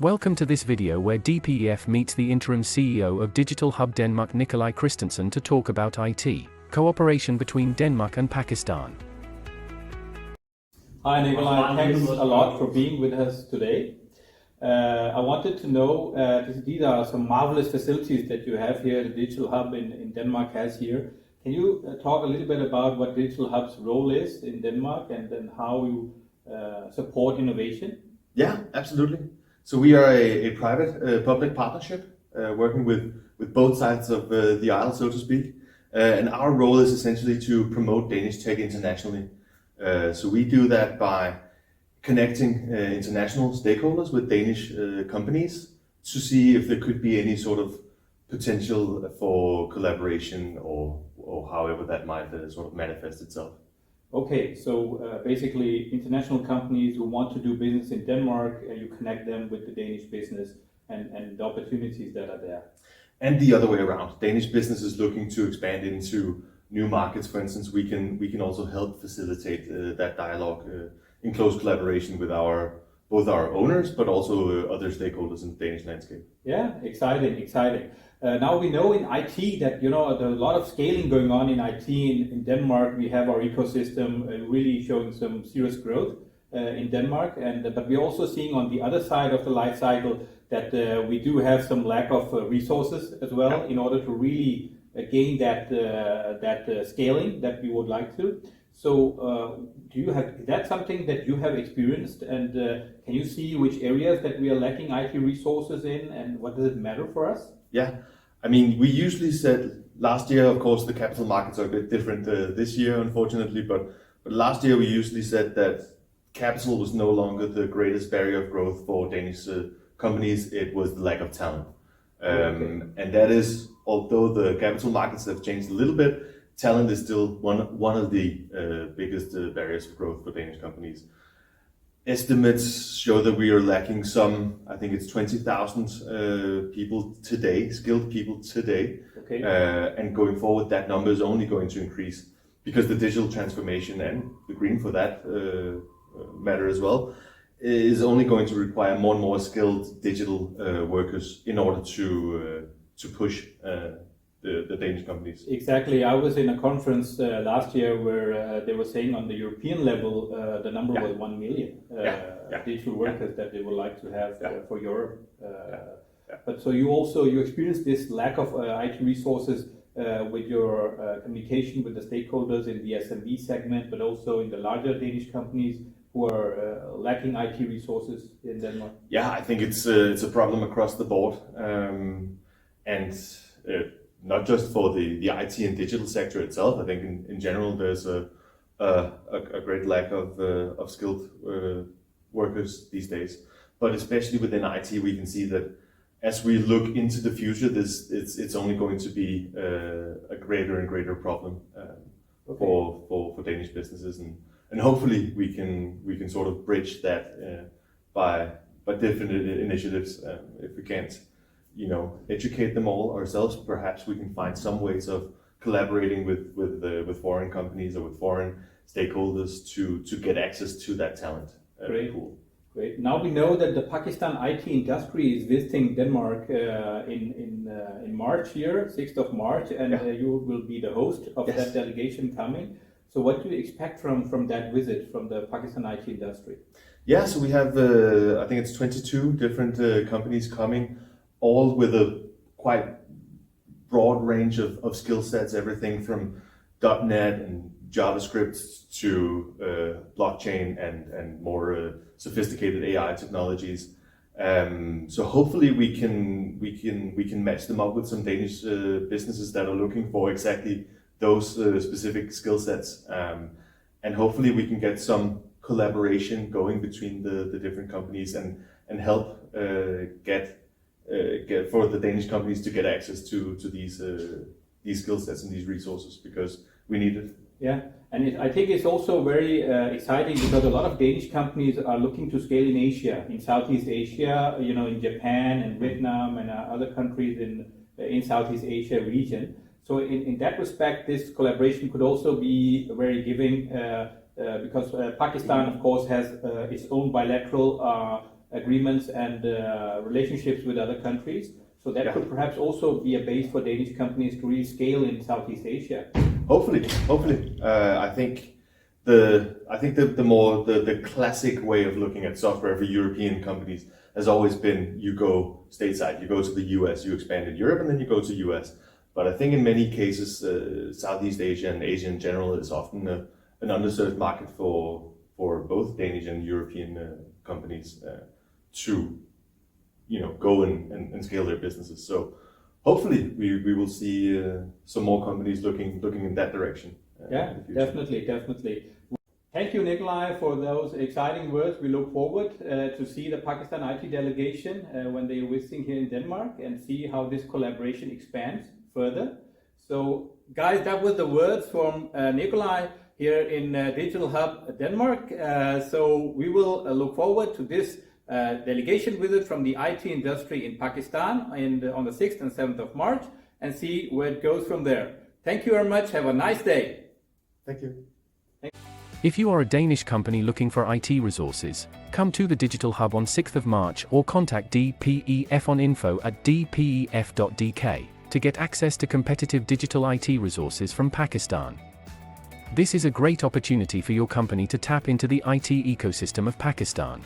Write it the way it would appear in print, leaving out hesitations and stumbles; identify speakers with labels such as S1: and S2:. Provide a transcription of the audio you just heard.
S1: Welcome to this video where DPEF meets the interim CEO of Digital Hub Denmark Nikolaj Christensen to talk about IT cooperation between Denmark and Pakistan.
S2: Hi Nikolaj, thanks a lot for being with us today. I wanted to know, these are some marvelous facilities that you have here, the Digital Hub in Denmark has here. Can you talk a little bit about what Digital Hub's role is in Denmark and then how you support innovation?
S3: Yeah, absolutely. So we are a private public partnership working with both sides of the aisle, so to speak. And our role is essentially to promote Danish tech internationally. So we do that by connecting international stakeholders with Danish companies to see if there could be any sort of potential for collaboration or however that might sort of manifest itself.
S2: Okay, so basically international companies who want to do business in Denmark, you connect them with the Danish business and the opportunities that are there.
S3: And the other way around, Danish businesses looking to expand into new markets, for instance, we can also help facilitate that dialogue in close collaboration with both our owners, but also other stakeholders in the Danish landscape.
S2: Yeah, exciting. Now we know in IT that there's a lot of scaling going on in IT in Denmark. We have our ecosystem really showing some serious growth in Denmark, but we're also seeing on the other side of the life cycle that we do have some lack of resources as well in order to really gain that scaling that we would like to. So is that something that you have experienced, and can you see which areas that we are lacking IT resources in, and what does it matter for us?
S3: Yeah, I mean, we usually said last year, of course, the capital markets are a bit different this year, unfortunately, but last year we usually said that capital was no longer the greatest barrier of growth for Danish companies. It was the lack of talent. And that is, although the capital markets have changed a little bit, talent is still one of the biggest barriers for growth for Danish companies. Estimates show that we are lacking some, I think it's 20,000 people today, skilled people today.
S2: Okay.
S3: And going forward, that number is only going to increase because the digital transformation and the green for that matter as well is only going to require more and more skilled digital workers in order to push the Danish companies.
S2: Exactly. I was in a conference last year where they were saying on the European level the number was 1 million digital workers that they would like to have for Europe. But so you experienced this lack of IT resources with your communication with the stakeholders in the SMB segment, but also in the larger Danish companies who are lacking IT resources in Denmark.
S3: Yeah, I think it's a problem across the board, and not just for the IT and digital sector itself. I think in general there's a great lack of skilled workers these days. But especially within IT, we can see that as we look into the future, it's only going to be a greater and greater problem for Danish businesses, and hopefully we can sort of bridge that by different initiatives. If we can't educate them all ourselves, perhaps we can find some ways of collaborating with foreign companies or with foreign stakeholders to get access to that talent pool.
S2: Great. Now we know that the Pakistan IT industry is visiting Denmark in March here, 6th of March, and you will be the host of that delegation coming. So what do you expect from that visit from the Pakistan IT industry?
S3: Yeah, so we have, I think it's 22 different companies coming, all with a quite broad range of skill sets, everything from .NET and JavaScript to blockchain and more sophisticated AI technologies. So hopefully we can match them up with some Danish businesses that are looking for exactly those specific skill sets, and hopefully we can get some collaboration going between the different companies and help get for the Danish companies to get access to these skill sets and these resources, because we need it.
S2: Yeah, and I think it's also very exciting because a lot of Danish companies are looking to scale in Asia, in Southeast Asia, in Japan and Vietnam and other countries in Southeast Asia region. So in that respect, this collaboration could also be very giving because Pakistan, of course, has its own bilateral agreements and relationships with other countries. So that could perhaps also be a base for Danish companies to really scale in Southeast Asia.
S3: Hopefully. I think the classic way of looking at software for European companies has always been you go stateside, you go to the US, you expand in Europe, and then you go to US. But I think in many cases, Southeast Asia and Asia in general is often an underserved market for both Danish and European companies to go and scale their businesses. So hopefully we will see some more companies looking in that direction.
S2: Yeah, definitely. Thank you, Nikolai, for those exciting words. We look forward to see the Pakistan IT delegation when they are visiting here in Denmark and see how this collaboration expands further. So, guys, that was the words from Nikolai here in Digital Hub Denmark. So we will look forward to this delegation visit from the IT industry in Pakistan on the 6th and 7th of March and see where it goes from there. Thank you very much. Have a nice day.
S3: Thank you.
S1: If you are a Danish company looking for IT resources, come to the Digital Hub on 6th of March or contact DPEF on info@dpef.dk to get access to competitive digital IT resources from Pakistan. This is a great opportunity for your company to tap into the IT ecosystem of Pakistan.